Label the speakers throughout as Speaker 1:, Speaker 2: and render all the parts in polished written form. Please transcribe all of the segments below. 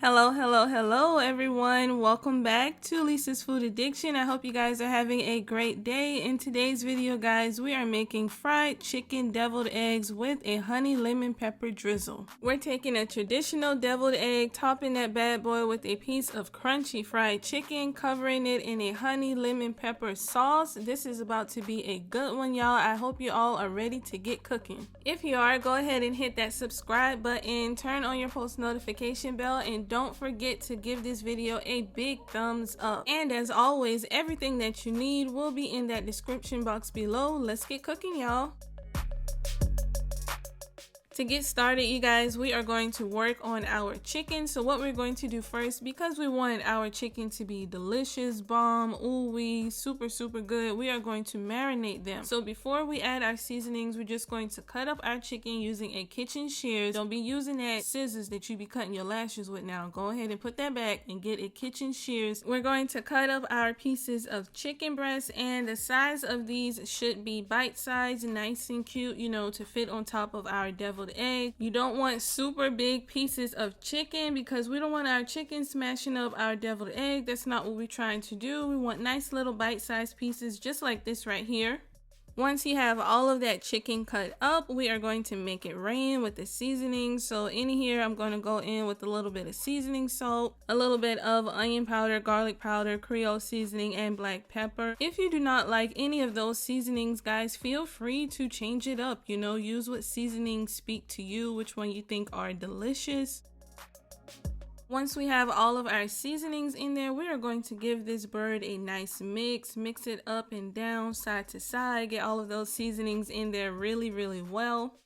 Speaker 1: Hello everyone. Welcome back to Lisa's Food Addiction. I hope you guys are having a great day. In today's video, guys, we are making fried chicken deviled eggs with a honey lemon pepper drizzle. We're taking a traditional deviled egg, topping that bad boy with a piece of crunchy fried chicken, covering it in a honey lemon pepper sauce. This is about to be a good one, y'all. I hope you all are ready to get cooking. If you are, go ahead and hit that subscribe button, turn on your post notification bell, and don't forget to give this video a big thumbs up. And as always, everything that you need will be in that description box below. Let's get cooking, y'all. To get started, you guys, we are going to work on our chicken. So what we're going to do first, because we want our chicken to be delicious, bomb, ooh-wee, super good, we are going to marinate them. So before we add our seasonings, we're just going to cut up our chicken using a kitchen shears. Don't be using that scissors that you be cutting your lashes with now. Go ahead and put that back and get a kitchen shears. We're going to cut up our pieces of chicken breast, and the size of these should be bite-sized, nice and cute, you know, to fit on top of our deviled egg. You don't want super big pieces of chicken because we don't want our chicken smashing up our deviled egg. That's not what we're trying to do. We want nice little bite-sized pieces just like this right here. Once you have all of that chicken cut up, we are going to make it rain with the seasoning. So in here, I'm going to go in with a little bit of seasoning salt, a little bit of onion powder, garlic powder, Creole seasoning, and black pepper. If you do not like any of those seasonings, guys, feel free to change it up. You know, use what seasonings speak to you, which one you think are delicious. Once we have all of our seasonings in there, we are going to give this bird a nice mix it up and down, side to side, get all of those seasonings in there really well.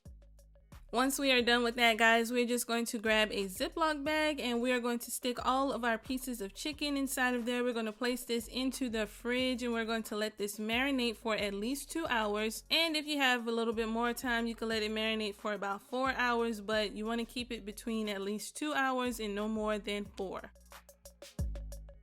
Speaker 1: Once we are done with that, guys, we're just going to grab a Ziploc bag and we are going to stick all of our pieces of chicken inside of there. We're going to place this into the fridge and we're going to let this marinate for at least 2 hours. And if you have a little bit more time, you can let it marinate for about 4 hours, but you want to keep it between at least 2 hours and no more than 4.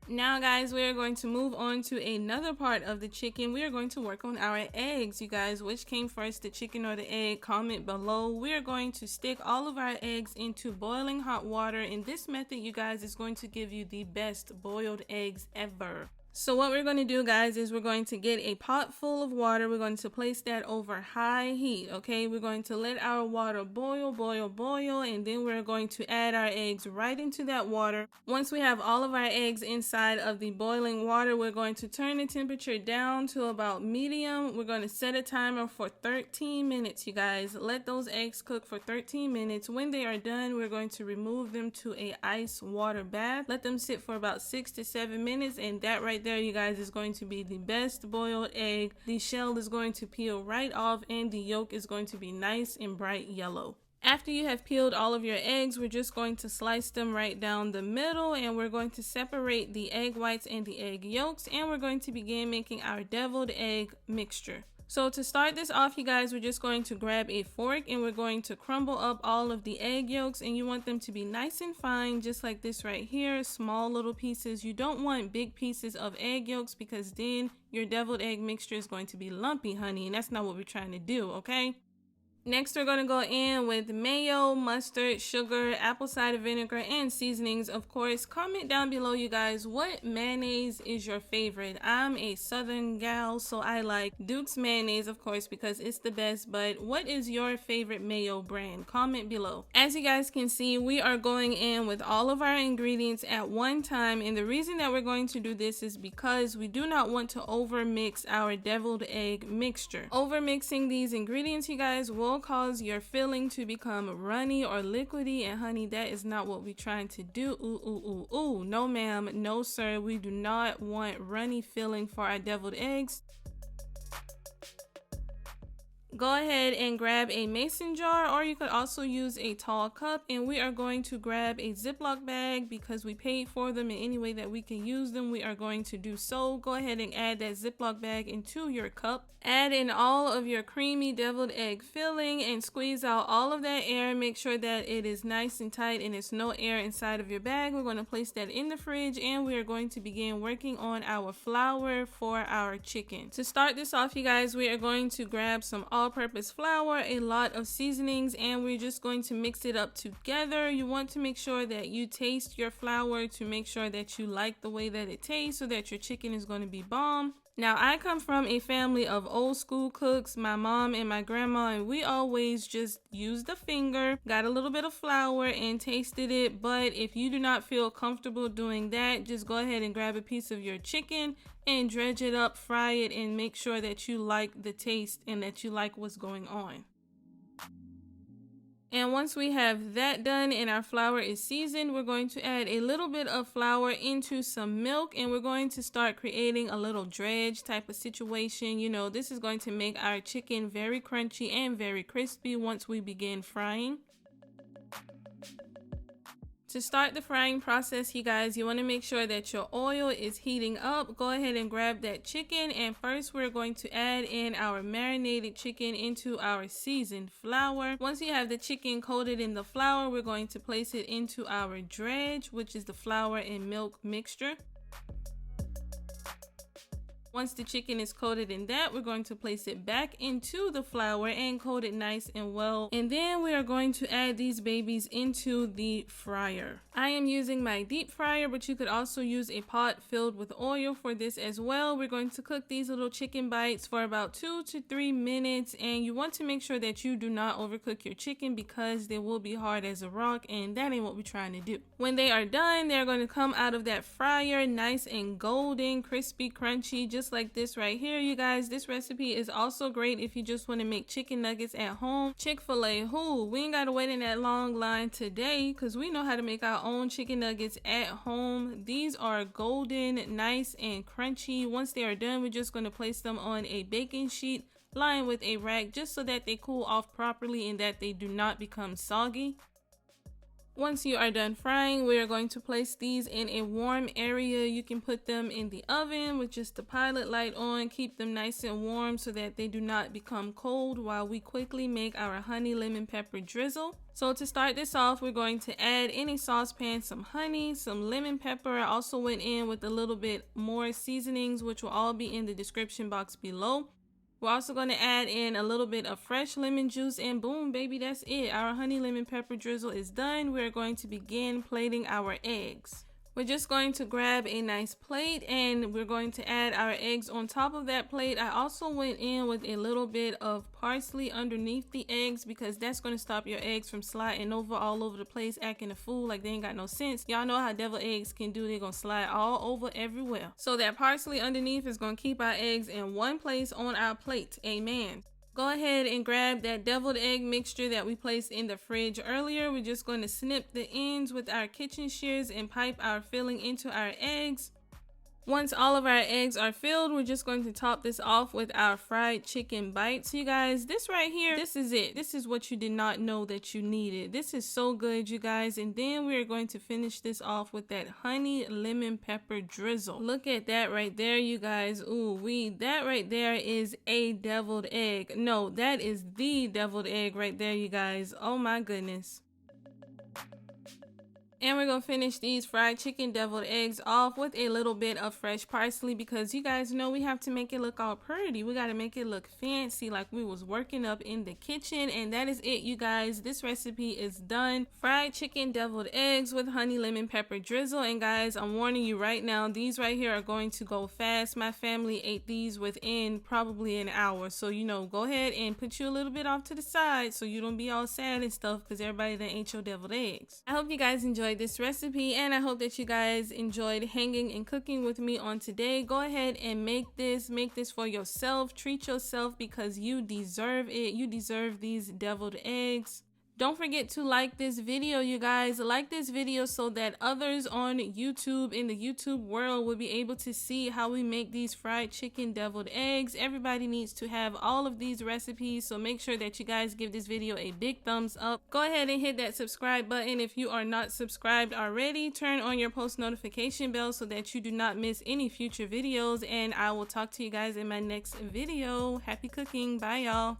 Speaker 1: Now, guys, we are going to move on to another part of the chicken. We are going to work on our eggs, you guys. Which came first, the chicken or the egg? Comment below. We are going to stick all of our eggs into boiling hot water, and this method, you guys, is going to give you the best boiled eggs ever. So what we're going to do, guys, is we're going to get a pot full of water. We're going to place that over high heat, okay? We're going to let our water boil, and then we're going to add our eggs right into that water. Once we have all of our eggs inside of the boiling water, we're going to turn the temperature down to about medium. We're going to set a timer for 13 minutes, you guys. Let those eggs cook for 13 minutes. When they are done, we're going to remove them to a ice water bath. Let them sit for about 6 to 7 minutes, and that right there, you guys, is going to be the best boiled egg. The shell is going to peel right off and the yolk is going to be nice and bright yellow. After you have peeled all of your eggs, we're just going to slice them right down the middle, and we're going to separate the egg whites and the egg yolks, and we're going to begin making our deviled egg mixture. So to start this off, you guys, we're just going to grab a fork and we're going to crumble up all of the egg yolks, and you want them to be nice and fine, just like this right here, small little pieces. You don't want big pieces of egg yolks because then your deviled egg mixture is going to be lumpy, honey, and that's not what we're trying to do, okay? Next, we're going to go in with mayo, mustard, sugar, apple cider vinegar, and seasonings, of course. Comment down below, you guys, what mayonnaise is your favorite? I'm a southern gal, so I like Duke's mayonnaise, of course, because it's the best. But what is your favorite mayo brand? Comment below. As you guys can see, we are going in with all of our ingredients at one time. And the reason that we're going to do this is because we do not want to over mix our deviled egg mixture. Over mixing these ingredients, you guys, will cause your filling to become runny or liquidy, and honey, that is not what we're trying to do. Ooh, no ma'am, no sir, we do not want runny filling for our deviled eggs. Go ahead and grab a mason jar, or you could also use a tall cup, and we are going to grab a Ziploc bag because we paid for them, in any way that we can use them, we are going to do so. Go ahead and add that Ziploc bag into your cup. Add in all of your creamy deviled egg filling and squeeze out all of that air. Make sure that it is nice and tight and there's no air inside of your bag. We're going to place that in the fridge, and we are going to begin working on our flour for our chicken. To start this off, you guys, we are going to grab some all-purpose flour, a lot of seasonings, and we're just going to mix it up together. You want to make sure that you taste your flour to make sure that you like the way that it tastes so that your chicken is going to be bomb. Now, I come from a family of old school cooks, my mom and my grandma, and we always just used the finger, got a little bit of flour and tasted it. But if you do not feel comfortable doing that, just go ahead and grab a piece of your chicken and dredge it up, fry it, and make sure that you like the taste and that you like what's going on. And once we have that done and our flour is seasoned, we're going to add a little bit of flour into some milk, and we're going to start creating a little dredge type of situation. You know, this is going to make our chicken very crunchy and very crispy once we begin frying. To start the frying process, you guys, you want to make sure that your oil is heating up. Go ahead and grab that chicken, and first we're going to add in our marinated chicken into our seasoned flour. Once you have the chicken coated in the flour, we're going to place it into our dredge, which is the flour and milk mixture. Once the chicken is coated in that, we're going to place it back into the flour and coat it nice and well. And then we are going to add these babies into the fryer. I am using my deep fryer, but you could also use a pot filled with oil for this as well. We're going to cook these little chicken bites for about 2 to 3 minutes. And you want to make sure that you do not overcook your chicken because they will be hard as a rock, and that ain't what we're trying to do. When they are done, they're going to come out of that fryer nice and golden, crispy, crunchy, just like this right here, you guys. This recipe is also great if you just want to make chicken nuggets at home. Chick-fil-A, we ain't gotta wait in that long line today because we know how to make our own chicken nuggets at home. These are golden, nice and crunchy. Once they are done, we're just going to place them on a baking sheet lined with a rag just so that they cool off properly and that they do not become soggy. Once you are done frying, we are going to place these in a warm area. You can put them in the oven with just the pilot light on. Keep them nice and warm so that they do not become cold while we quickly make our honey lemon pepper drizzle. So to start this off, we're going to add in a saucepan some honey, some lemon pepper. I also went in with a little bit more seasonings, which will all be in the description box below. We're also going to add in a little bit of fresh lemon juice, and boom, baby, that's it. Our honey lemon pepper drizzle is done. We're going to begin plating our eggs. We're just going to grab a nice plate and we're going to add our eggs on top of that plate. I also went in with a little bit of parsley underneath the eggs because that's going to stop your eggs from sliding over all over the place, acting a fool like they ain't got no sense. Y'all know how deviled eggs can do. They're going to slide all over everywhere. So that parsley underneath is going to keep our eggs in one place on our plate. Amen. Go ahead and grab that deviled egg mixture that we placed in the fridge earlier. We're just going to snip the ends with our kitchen shears and pipe our filling into our eggs. Once all of our eggs are filled, we're just going to top this off with our fried chicken bites. You guys, this right here, this is it. This is what you did not know that you needed. This is so good, you guys. And then we're going to finish this off with that honey lemon pepper drizzle. Look at that right there, you guys. Ooh, that right there is a deviled egg. No, that is the deviled egg right there, you guys. Oh my goodness. And we're going to finish these fried chicken deviled eggs off with a little bit of fresh parsley because you guys know we have to make it look all pretty. We got to make it look fancy like we was working up in the kitchen. And that is it, you guys. This recipe is done. Fried chicken deviled eggs with honey lemon pepper drizzle. And guys, I'm warning you right now, these right here are going to go fast. My family ate these within probably an hour. So, you know, go ahead and put you a little bit off to the side so you don't be all sad and stuff because everybody done ate your deviled eggs. I hope you guys enjoyed this recipe and I hope that you guys enjoyed hanging and cooking with me on today. Go ahead and make this for yourself. Treat yourself because you deserve it. You deserve these deviled eggs. Don't forget to like this video, you guys. Like this video so that others on YouTube, in the YouTube world, will be able to see how we make these fried chicken deviled eggs. Everybody needs to have all of these recipes, so make sure that you guys give this video a big thumbs up. Go ahead and hit that subscribe button if you are not subscribed already. Turn on your post notification bell so that you do not miss any future videos, and I will talk to you guys in my next video. Happy cooking. Bye, y'all.